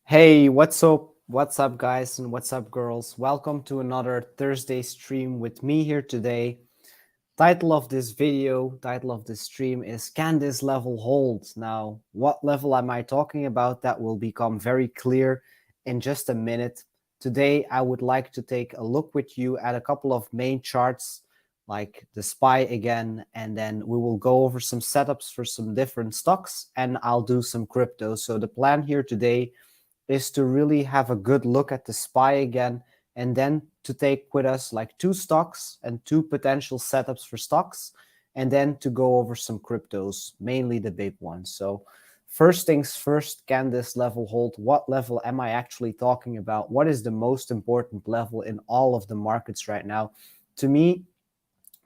Hey, what's up? What's up, guys, and what's up, girls? Welcome to another Thursday stream with me here today. Title of this video, title of this stream is Can This Level Hold? Now, what level am I talking about? That will become very clear in just a minute. Today, I would like to take a look with you at a couple of main charts, like the SPY again, and then we will go over some setups for some different stocks, and I'll do some crypto. So the plan here today is to really have a good look at the SPY again, and then to take with us like two stocks and two potential setups for stocks, and then to go over some cryptos, mainly the big ones. So first things first, can this level hold? What level am I actually talking about? What is the most important level in all of the markets right now? To me,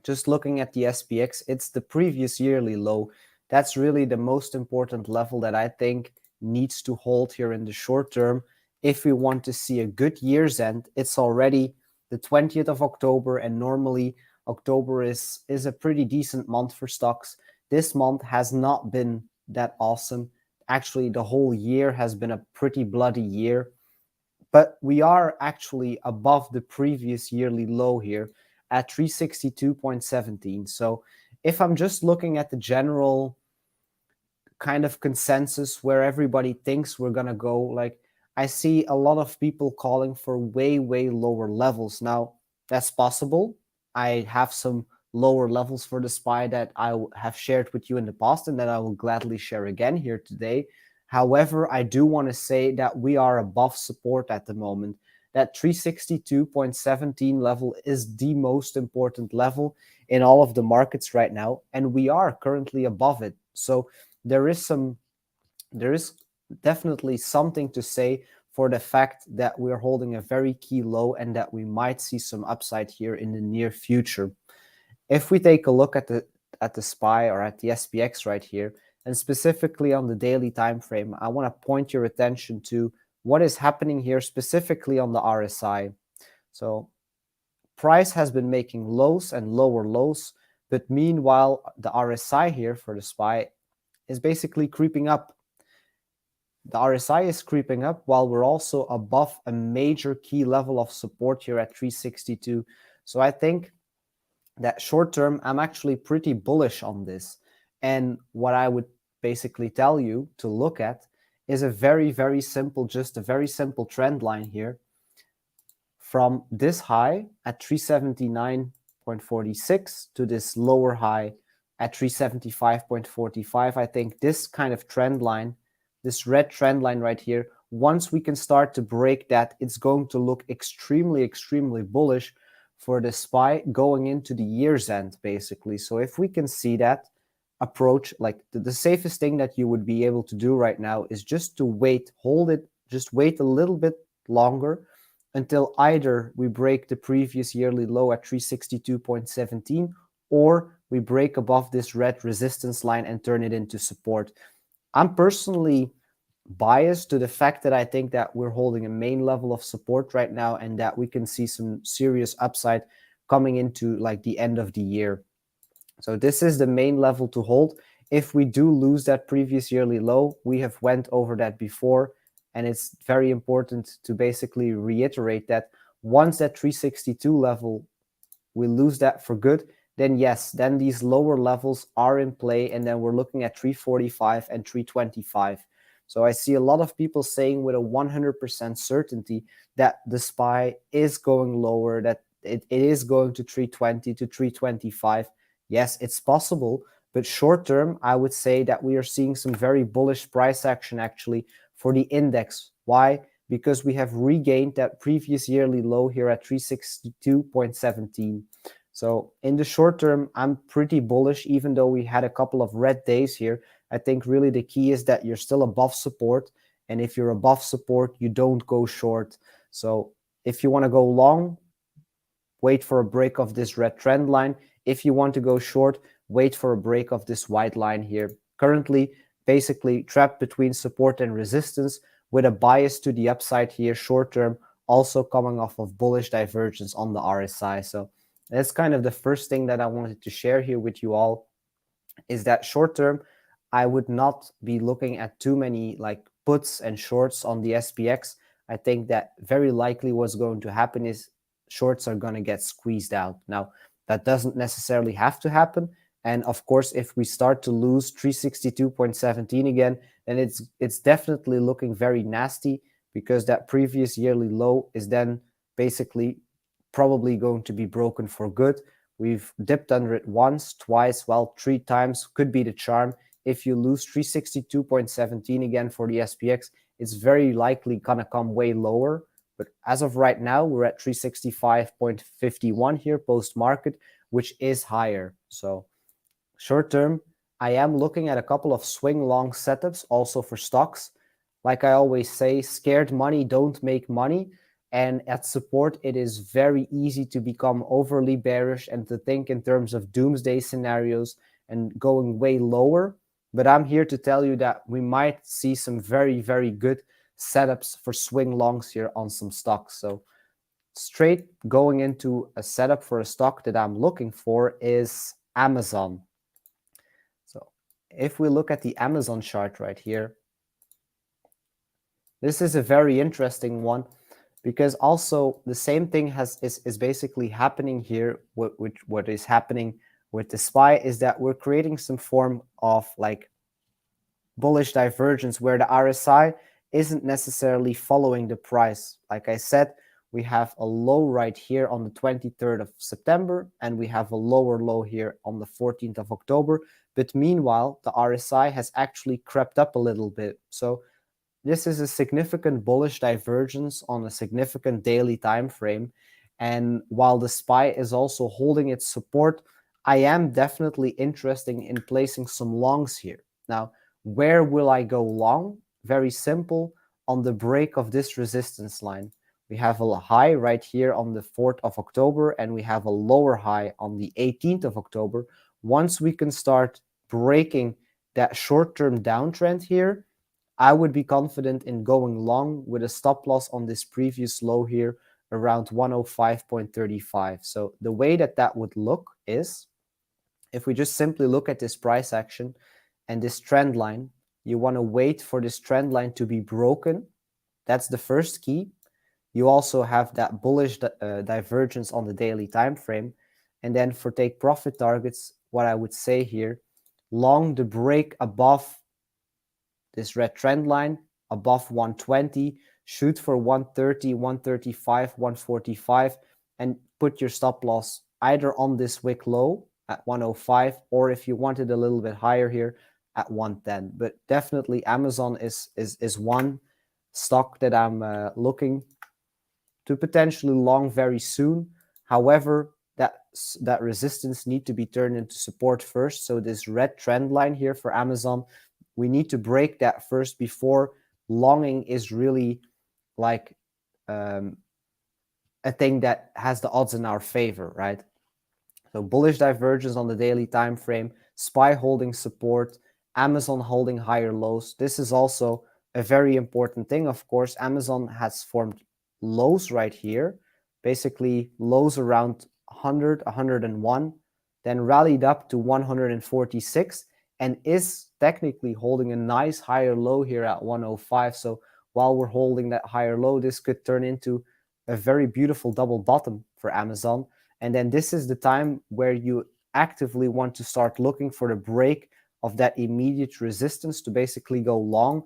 just looking at the SPX, it's the previous yearly low. That's really the most important level that I think needs to hold here in the short term. If we want to see a good year's end, it's already the 20th of October, and normally October is a pretty decent month for stocks. This month has not been that awesome. Actually, the whole year has been a pretty bloody year, but we are actually above the previous yearly low here at 362.17. So if I'm just looking at the general kind of consensus where everybody thinks we're going to go, like I see a lot of people calling for way lower levels. Now that's possible. I have some lower levels for the SPY that I have shared with you in the past and that I will gladly share again here today. However, I do want to say that we are above support at the moment. That 362.17 level is the most important level in all of the markets right now, and we are currently above it. So there is definitely something to say for the fact that we're holding a very key low and that we might see some upside here in the near future. If we take a look at the SPY or at the SPX right here, and specifically on the daily time frame, I want to point your attention to what is happening here specifically on the RSI. So price has been making lows and lower lows, but meanwhile the RSI here for the SPY is basically creeping up. The RSI is creeping up while we're also above a major key level of support here at 362. So I think that short term, I'm actually pretty bullish on this. And what I would basically tell you to look at is a very simple trend line here from this high at 379.46 to this lower high at 375.45. I think this kind of trend line, this red trend line right here, once we can start to break that, it's going to look extremely bullish for the SPY going into the year's end, basically. So if we can see that approach, like the safest thing that you would be able to do right now is just to wait, hold it, just wait a little bit longer until either we break the previous yearly low at 362.17 or we break above this red resistance line and turn it into support. I'm personally biased to the fact that I think that we're holding a main level of support right now and that we can see some serious upside coming into like the end of the year. So this is the main level to hold. If we do lose that previous yearly low, we have went over that before, and it's very important to basically reiterate that once that 362 level, we lose that for good, then yes, then these lower levels are in play, and then we're looking at 345 and 325. So I see a lot of people saying with a 100% certainty that the SPY is going lower, that it is going to 320 to 325. Yes, it's possible, but short term, I would say that we are seeing some very bullish price action actually for the index. Why? Because we have regained that previous yearly low here at 362.17. So in the short term, I'm pretty bullish, even though we had a couple of red days here. I think really the key is that you're still above support. And if you're above support, you don't go short. So if you want to go long, wait for a break of this red trend line. If you want to go short, wait for a break of this white line here. Currently, basically trapped between support and resistance with a bias to the upside here short term, also coming off of bullish divergence on the RSI. So that's kind of the first thing that I wanted to share here with you all, is that short term, I would not be looking at too many like puts and shorts on the SPX, I think that very likely what's going to happen is shorts are going to get squeezed out. Now, that doesn't necessarily have to happen. And of course, if we start to lose 362.17 again, then it's definitely looking very nasty, because that previous yearly low is then basically probably going to be broken for good. We've dipped under it once, twice, well, 3 times could be the charm. If you lose 362.17 again for the SPX, it's very likely gonna come way lower. But as of right now, we're at 365.51 here post-market, which is higher. So short term, I am looking at a couple of swing long setups also for stocks. Like I always say, scared money don't make money. And at support, it is very easy to become overly bearish and to think in terms of doomsday scenarios and going way lower. But I'm here to tell you that we might see some very, very good setups for swing longs here on some stocks. So straight going into a setup for a stock that I'm looking for is Amazon. So if we look at the Amazon chart right here, this is a very interesting one, because also the same thing is basically happening here. What is happening with the SPY is that we're creating some form of like bullish divergence where the RSI isn't necessarily following the price. Like I said, we have a low right here on the 23rd of September, and we have a lower low here on the 14th of October. But meanwhile, the RSI has actually crept up a little bit. So this is a significant bullish divergence on a significant daily time frame. And while the SPY is also holding its support, I am definitely interested in placing some longs here. Now, where will I go long? Very simple, on the break of this resistance line. We have a high right here on the 4th of October, and we have a lower high on the 18th of October. Once we can start breaking that short-term downtrend here, I would be confident in going long with a stop loss on this previous low here around 105.35. So the way that would look is, if we just simply look at this price action and this trend line, you want to wait for this trend line to be broken. That's the first key. You also have that bullish divergence on the daily time frame. And then for take profit targets, what I would say here, long the break above this red trend line, above 120, shoot for 130, 135, 145, and put your stop loss either on this wick low at 105, or if you wanted a little bit higher here at 110. But definitely Amazon is one stock that I'm looking to potentially long very soon. However, that resistance need to be turned into support first. So this red trend line here for Amazon, we need to break that first before longing is really like a thing that has the odds in our favor, right? So bullish divergence on the daily time frame, SPY holding support, Amazon holding higher lows. This is also a very important thing. Of course, Amazon has formed lows right here, basically lows around 100, 101, then rallied up to 146, and is technically holding a nice higher low here at 105. So while we're holding that higher low, this could turn into a very beautiful double bottom for Amazon. And then this is the time where you actively want to start looking for the break of that immediate resistance to basically go long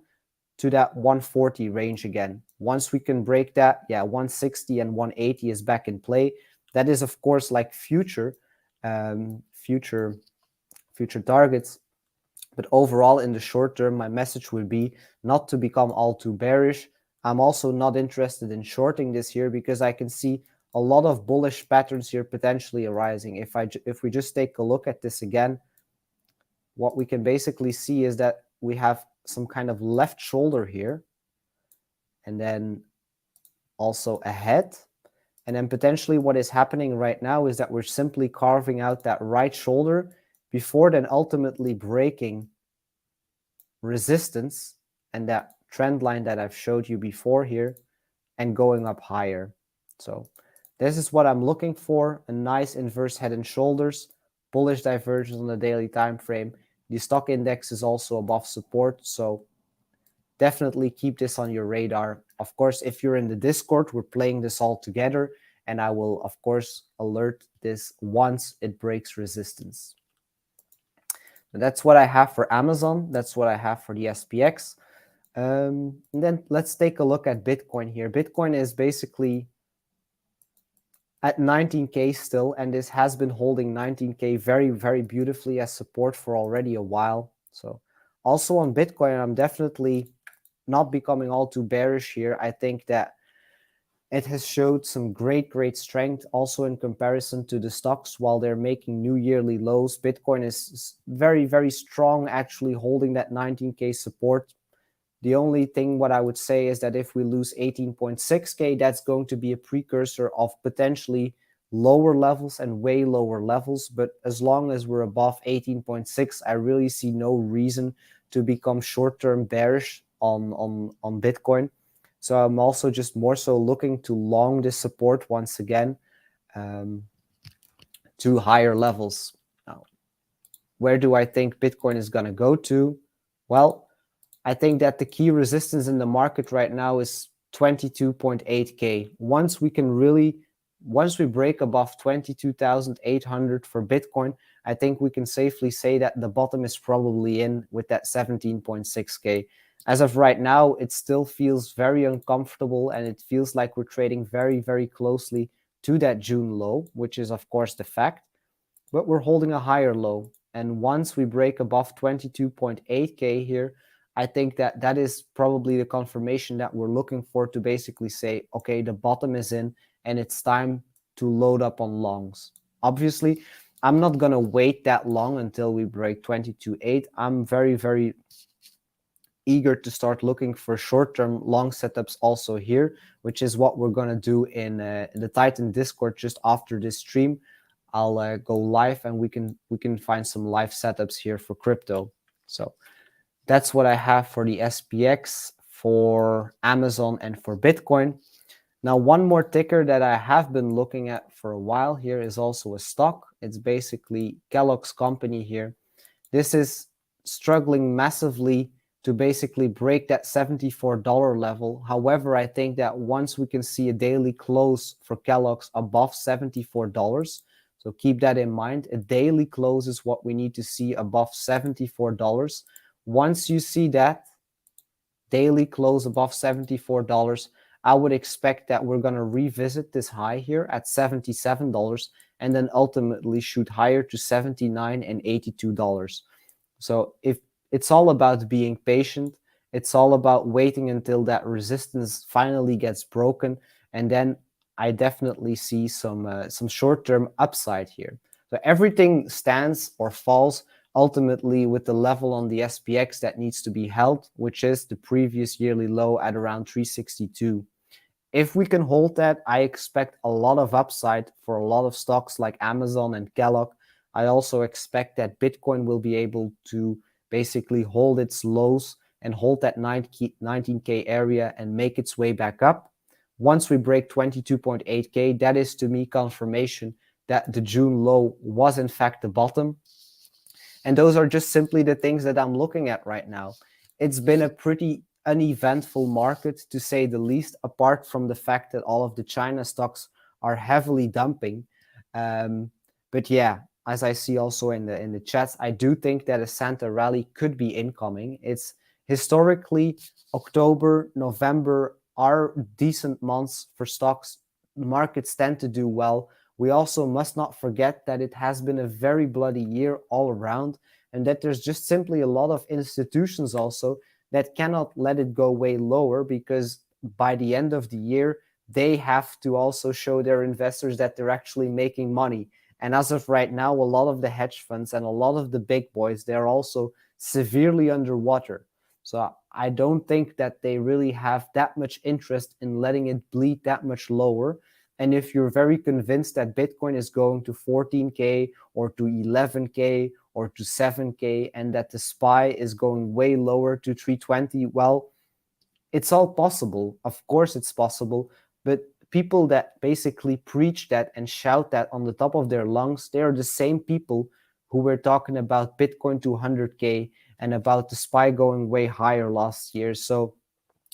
to that 140 range again. Once we can break that, 160 and 180 is back in play. That is, of course, like future targets. But overall, in the short term, my message would be not to become all too bearish. I'm also not interested in shorting this here because I can see a lot of bullish patterns here potentially arising. If we just take a look at this again, what we can basically see is that we have some kind of left shoulder here, and then also a head. And then potentially what is happening right now is that we're simply carving out that right shoulder before then ultimately breaking resistance and that trend line that I've showed you before here and going up higher. So this is what I'm looking for, a nice inverse head and shoulders, bullish divergence on the daily time frame. The stock index is also above support, so definitely keep this on your radar. Of course, if you're in the Discord, we're playing this all together, and I will, of course, alert this once it breaks resistance. And that's what I have for Amazon. That's what I have for the SPX. And then let's take a look at Bitcoin here. Bitcoin is basically at 19K still, and this has been holding 19K very, very beautifully as support for already a while. So also on Bitcoin, I'm definitely not becoming all too bearish here. I think that it has showed some great strength also in comparison to the stocks while they're making new yearly lows. Bitcoin is very, very strong, actually holding that 19K support. The only thing what I would say is that if we lose 18.6K, that's going to be a precursor of potentially lower levels and way lower levels. But as long as we're above 18.6, I really see no reason to become short-term bearish on Bitcoin. So I'm also just more so looking to long this support once again to higher levels. Now, where do I think Bitcoin is going to go to? Well, I think that the key resistance in the market right now is 22.8K. Once we break above 22,800 for Bitcoin, I think we can safely say that the bottom is probably in with that 17.6K. As of right now, it still feels very uncomfortable, and it feels like we're trading very, very closely to that June low, which is of course the fact, but we're holding a higher low. And once we break above 22.8K here, I think that that is probably the confirmation that we're looking for to basically say, okay, the bottom is in and it's time to load up on longs. Obviously, I'm not going to wait that long until we break 22.8. I'm very, very eager to start looking for short-term long setups also here, which is what we're going to do in the Titan Discord just after this stream. I'll go live and we can find some live setups here for crypto. So that's what I have for the SPX, for Amazon, and for Bitcoin. Now, one more ticker that I have been looking at for a while here is also a stock. It's basically Kellogg's company here. This is struggling massively to basically break that $74 level. However, I think that once we can see a daily close for Kellogg's above $74, so keep that in mind, a daily close is what we need to see above $74. Once you see that daily close above $74, I would expect that we're going to revisit this high here at $77 and then ultimately shoot higher to $79 and $82. So if it's all about being patient, it's all about waiting until that resistance finally gets broken, and then I definitely see some short-term upside here. So everything stands or falls ultimately with the level on the SPX that needs to be held, which is the previous yearly low at around 362. If we can hold that, I expect a lot of upside for a lot of stocks like Amazon and Kellogg. I also expect that Bitcoin will be able to basically hold its lows and hold that 19K area and make its way back up. Once we break 22.8K, that is to me confirmation that the June low was in fact the bottom. And those are just simply the things that I'm looking at right now. It's been a pretty uneventful market, to say the least, apart from the fact that all of the China stocks are heavily dumping. But yeah, as I see also in the chats, I do think that a Santa rally could be incoming. It's historically October, November are decent months for stocks. Markets tend to do well. We also must not forget that it has been a very bloody year all around, and that there's just simply a lot of institutions also that cannot let it go way lower, because by the end of the year, they have to also show their investors that they're actually making money. And as of right now, a lot of the hedge funds and a lot of the big boys, they're also severely underwater. So I don't think that they really have that much interest in letting it bleed that much lower. And if you're very convinced that Bitcoin is going to 14K or to 11K or to 7K, and that the SPY is going way lower to 320, well, it's all possible. Of course it's possible. But people that basically preach that and shout that on the top of their lungs, they are the same people who were talking about Bitcoin to 100K and about the SPY going way higher last year. So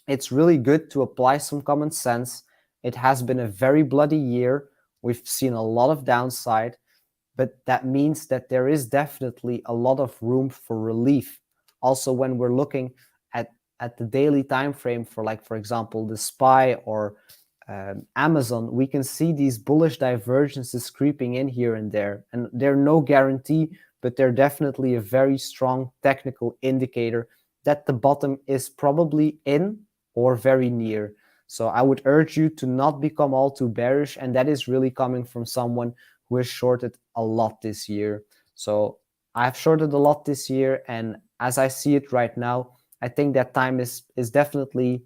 it's really good to apply some common sense. It has been a very bloody year. We've seen a lot of downside, but that means that there is definitely a lot of room for relief. Also, when we're looking at the daily time frame for, like, for example, the SPY or Amazon, we can see these bullish divergences creeping in here and there, and they're no guarantee, but they're definitely a very strong technical indicator that the bottom is probably in or very near. So I would urge you to not become all too bearish, and that is really coming from someone who has shorted a lot this year. So I've shorted a lot this year, and as I see it right now, I think that time is definitely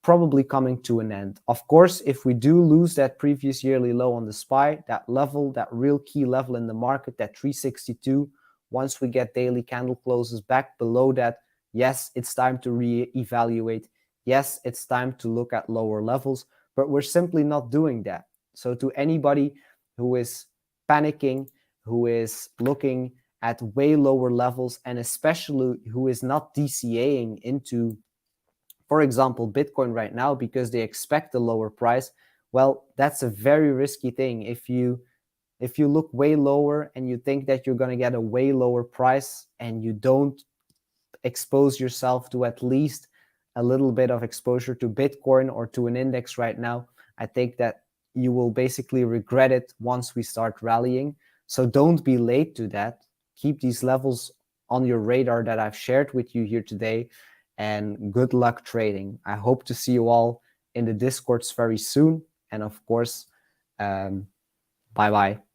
probably coming to an end. Of course, if we do lose that previous yearly low on the SPY, that level, that real key level in the market, that 362, once we get daily candle closes back below that, yes, it's time to reevaluate. Yes, it's time to look at lower levels, but we're simply not doing that. So to anybody who is panicking, who is looking at way lower levels, and especially who is not DCAing into, for example, Bitcoin right now because they expect a lower price, well, that's a very risky thing. If you look way lower and you think that you're going to get a way lower price and you don't expose yourself to at least a little bit of exposure to Bitcoin or to an index right now, I think that you will basically regret it once we start rallying. So don't be late to that. Keep these levels on your radar that I've shared with you here today, and good luck trading. I hope to see you all in the Discords very soon. And of course, bye-bye.